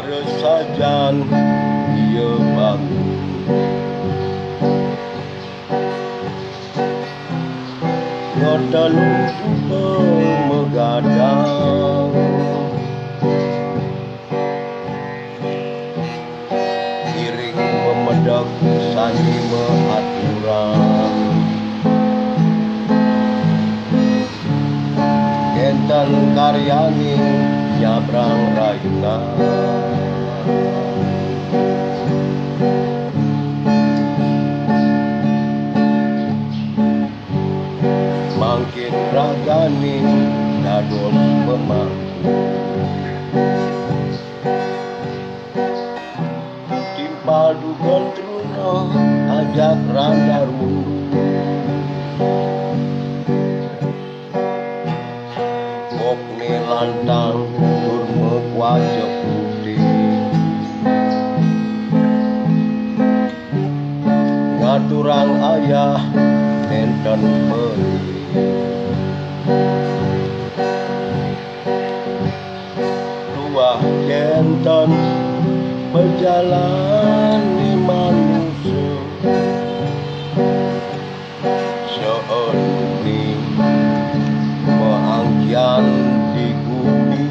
resajan ieu bangun ngotelu megadang iring memedek sani meaturan enten karyani nyabrang rayuna mangkin ragani dados pemangku timpal dugon truna ajak randa rundu ngokni lantang tur mekuace putih ngaturang ayah enten meuli ruah kenten berjalan di manusia seening meangkian di bumi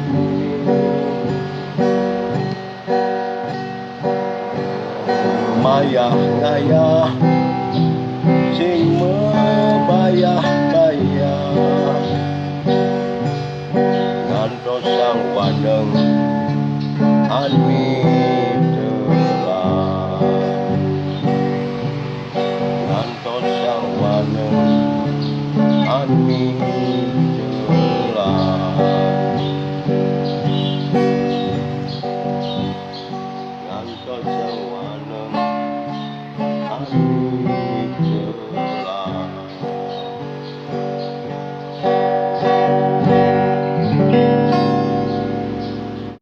mayah ngayah sing mebayah-bayah ngantos sang wadeng ani telah ngantos sang wadeng ani telah ngantos sang wadeng ani